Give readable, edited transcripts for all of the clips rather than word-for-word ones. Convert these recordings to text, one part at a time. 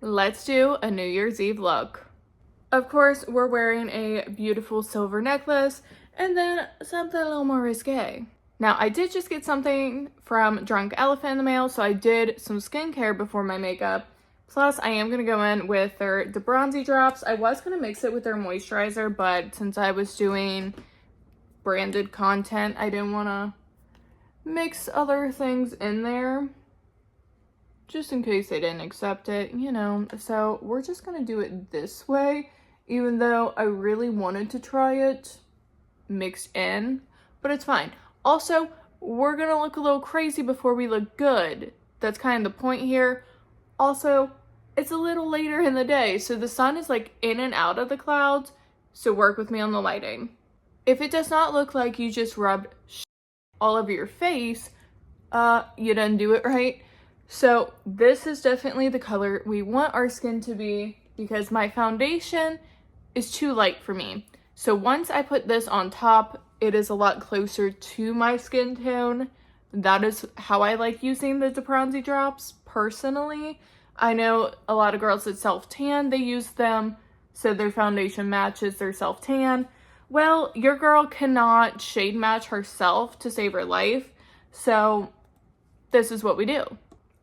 let's do a New Year's Eve look. Of course, we're wearing a beautiful silver necklace and then something a little more risque. Now, I did just get something from Drunk Elephant in the mail, so I did some skincare before my makeup. Plus, I am going to go in with their Bronzy Drops. I was going to mix it with their moisturizer, but since I was doing branded content, I didn't want to mix other things in there, just in case they didn't accept it, you know. So we're just going to do it this way, even though I really wanted to try it mixed in, but it's fine. Also, we're gonna look a little crazy before we look good. That's kind of the point here. Also, it's a little later in the day, so the sun is like in and out of the clouds, so work with me on the lighting. If it does not look like you just rubbed all over your face, you didn't do it right. So this is definitely the color we want our skin to be, because my foundation is too light for me. So once I put this on top, it is a lot closer to my skin tone. That is how I like using the Bronzy Drops personally. I know a lot of girls that self-tan, they use them so their foundation matches their self-tan. Well, your girl cannot shade match herself to save her life, so this is what we do.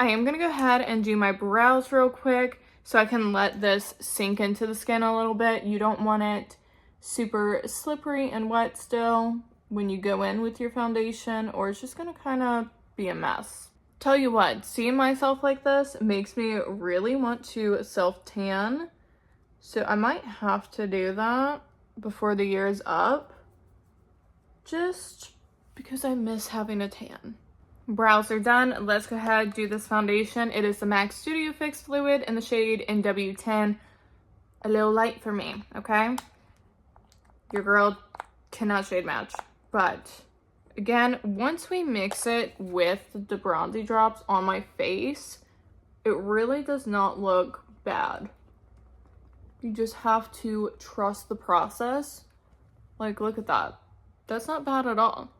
I am going to go ahead and do my brows real quick so I can let this sink into the skin a little bit. You don't want it super slippery and wet still when you go in with your foundation, or it's just gonna kind of be a mess. Tell you what, seeing myself like this makes me really want to self-tan, so I might have to do that before the year is up, just because I miss having a tan. Brows are done. Let's go ahead and do this foundation. It is the MAC Studio Fix Fluid in the shade NW10. A little light for me, okay? Your girl cannot shade match. But again, once we mix it with the Bronzy Drops on my face, it really does not look bad. You just have to trust the process. Like, look at that. That's not bad at all.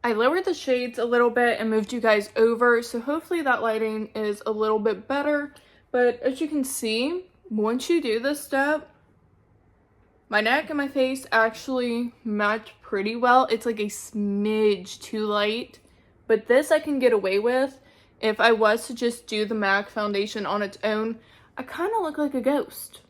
I lowered the shades a little bit and moved you guys over, so hopefully that lighting is a little bit better. But as you can see, once you do this step, my neck and my face actually match pretty well. It's like a smidge too light, but this I can get away with. If I was to just do the MAC foundation on its own, I kind of look like a ghost.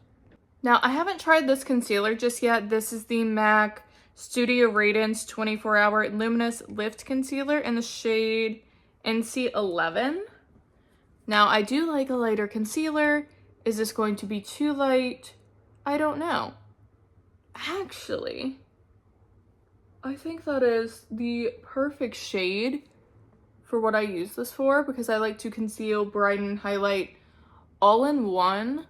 Now, I haven't tried this concealer just yet. This is the MAC Studio Radiance 24-Hour Luminous Lift Concealer in the shade NC11. Now, I do like a lighter concealer. Is this going to be too light? I don't know. Actually, I think that is the perfect shade for what I use this for, because I like to conceal, brighten, highlight all in one,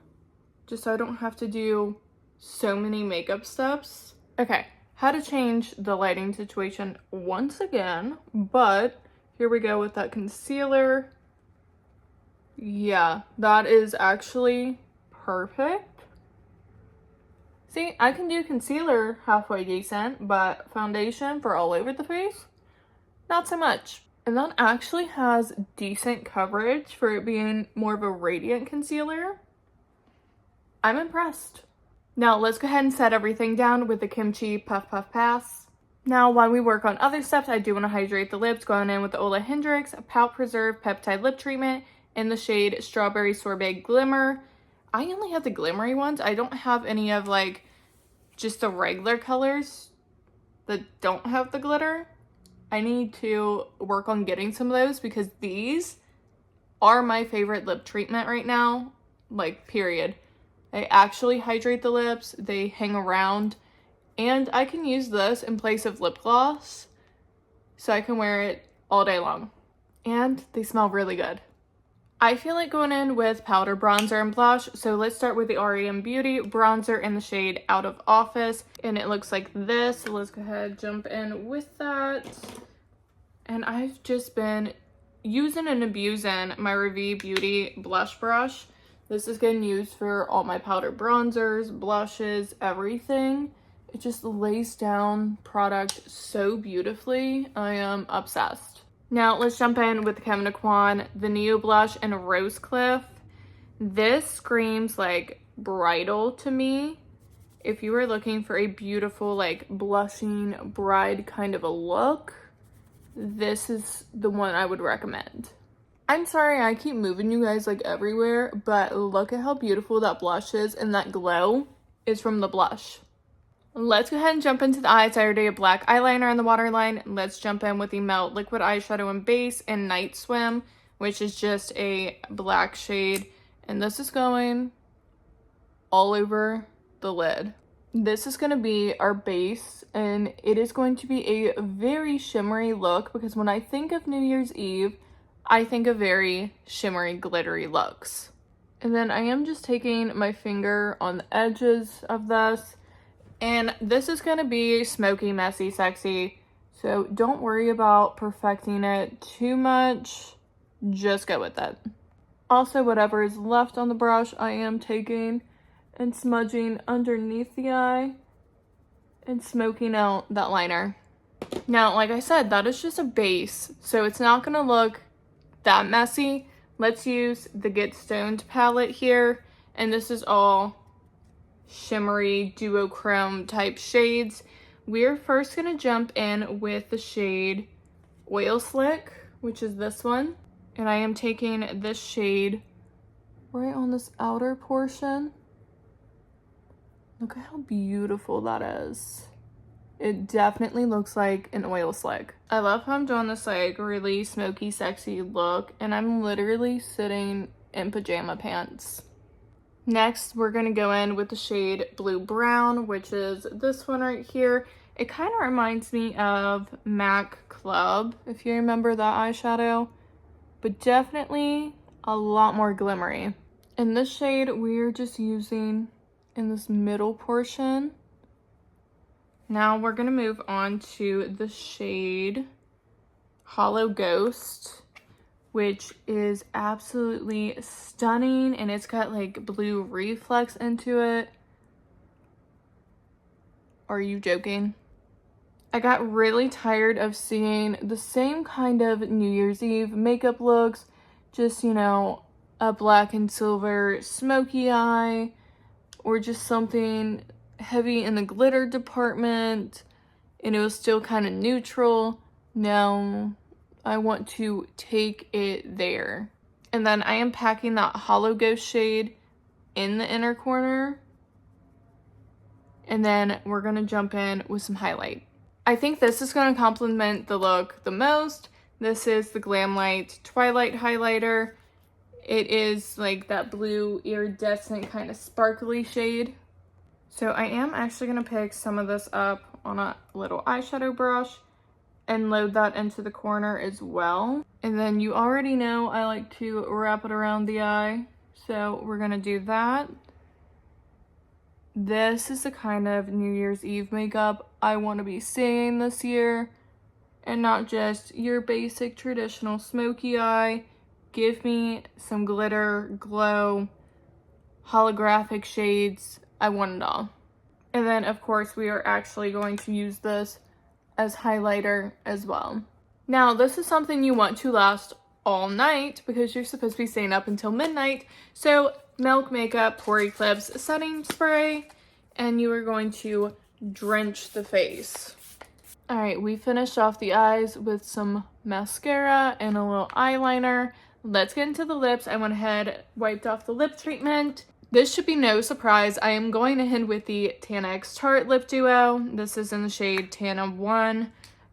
just so I don't have to do so many makeup steps. Okay, how to change the lighting situation once again, but here we go with that concealer. Yeah, that is actually perfect. See, I can do concealer halfway decent, but foundation for all over the face, not so much. And that actually has decent coverage for it being more of a radiant concealer. I'm impressed. Now let's go ahead and set everything down with the Kimchi Puff Puff Pass. Now, while we work on other steps, I do want to hydrate the lips, going in with the Ola Hendrix Pout Preserve Peptide Lip Treatment in the shade Strawberry Sorbet Glimmer. I only have the glimmery ones. I don't have any of like just the regular colors that don't have the glitter. I need to work on getting some of those, because these are my favorite lip treatment right now, like period. They actually hydrate the lips, they hang around, and I can use this in place of lip gloss, so I can wear it all day long. And they smell really good. I feel like going in with powder, bronzer, and blush, so let's start with the REM Beauty bronzer in the shade Out of Office, and it looks like this. So let's go ahead and jump in with that. And I've just been using and abusing my Revee Beauty blush brush. This is getting used for all my powder, bronzers, blushes, everything. It just lays down product so beautifully. I am obsessed. Now let's jump in with the Kevyn Aucoin, the Neo Blush in Rose Cliff. This screams like bridal to me. If you were looking for a beautiful, like blushing bride kind of a look, this is the one I would recommend. I'm sorry I keep moving you guys like everywhere, but look at how beautiful that blush is, and that glow is from the blush. Let's go ahead and jump into the eyes. I already have black eyeliner on the waterline. Let's jump in with the Melt Liquid Eyeshadow and Base and Night Swim, which is just a black shade. And this is going all over the lid. This is going to be our base, and it is going to be a very shimmery look because when I think of New Year's Eve, I think of very shimmery, glittery looks. And then I am just taking my finger on the edges of this, and this is going to be smoky, messy, sexy. So don't worry about perfecting it too much. Just go with it. Also, whatever is left on the brush, I am taking and smudging underneath the eye and smoking out that liner. Now, like I said, that is just a base, so it's not going to look that messy. Let's use the Get Stoned palette here, and this is all shimmery duochrome type shades. We're first going to jump in with the shade Oil Slick, which is this one, and I am taking this shade right on this outer portion. Look at how beautiful that is. It definitely looks like an oil slick. I love how I'm doing this like really smoky, sexy look, and I'm literally sitting in pajama pants. Next, we're gonna go in with the shade Blue Brown, which is this one right here. It kind of reminds me of MAC Club, if you remember that eyeshadow, but definitely a lot more glimmery. In this shade, we're just using in this middle portion. Now we're gonna move on to the shade Hollow Ghost, which is absolutely stunning, and it's got like blue reflex into it. Are you joking? I got really tired of seeing the same kind of New Year's Eve makeup looks, just, you know, a black and silver smoky eye, or just something heavy in the glitter department, and it was still kind of neutral. Now I want to take it there. And then I am packing that Hollow Ghost shade in the inner corner, and then we're gonna jump in with some highlight. I think this is gonna complement the look the most. This is the Glam Light Twilight highlighter. It is like that blue iridescent kind of sparkly shade. So I am actually going to pick some of this up on a little eyeshadow brush and load that into the corner as well. And then you already know I like to wrap it around the eye, so we're going to do that. This is the kind of New Year's Eve makeup I want to be seeing this year, and not just your basic traditional smoky eye. Give me some glitter, glow, holographic shades. I want it all. And then, of course, we are actually going to use this as highlighter as well. Now, this is something you want to last all night because you're supposed to be staying up until midnight. So, Milk Makeup Pore Eclipse Setting Spray, and you are going to drench the face. All right, we finished off the eyes with some mascara and a little eyeliner. Let's get into the lips. I went ahead, wiped off the lip treatment. This should be no surprise. I am going ahead with the Tana X Tarte Lip Duo. This is in the shade Tana 1.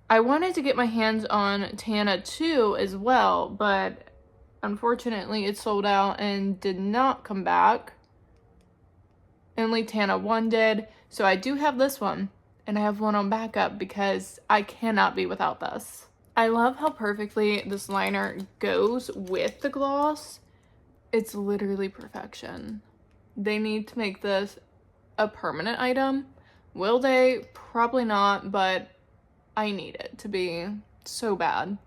I wanted to get my hands on Tana 2 as well, but unfortunately it sold out and did not come back. Only Tana 1 did. So I do have this one, and I have one on backup because I cannot be without this. I love how perfectly this liner goes with the gloss. It's literally perfection. They need to make this a permanent item. Will they? Probably not, but I need it to be so bad.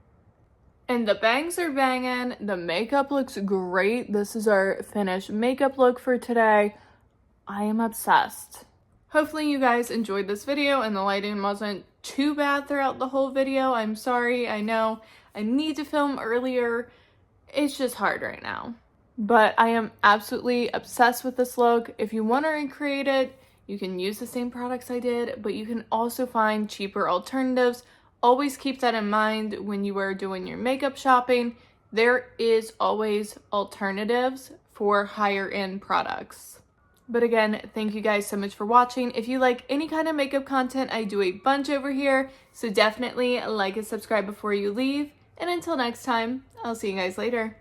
And the bangs are banging. The makeup looks great. This is our finished makeup look for today. I am obsessed. Hopefully you guys enjoyed this video and the lighting wasn't too bad throughout the whole video. I'm sorry. I know I need to film earlier. It's just hard right now. But I am absolutely obsessed with this look. If you want to recreate it, you can use the same products I did, but you can also find cheaper alternatives. Always keep that in mind when you are doing your makeup shopping. There is always alternatives for higher end products. But again, thank you guys so much for watching. If you like any kind of makeup content, I do a bunch over here. So definitely like and subscribe before you leave. And until next time, I'll see you guys later.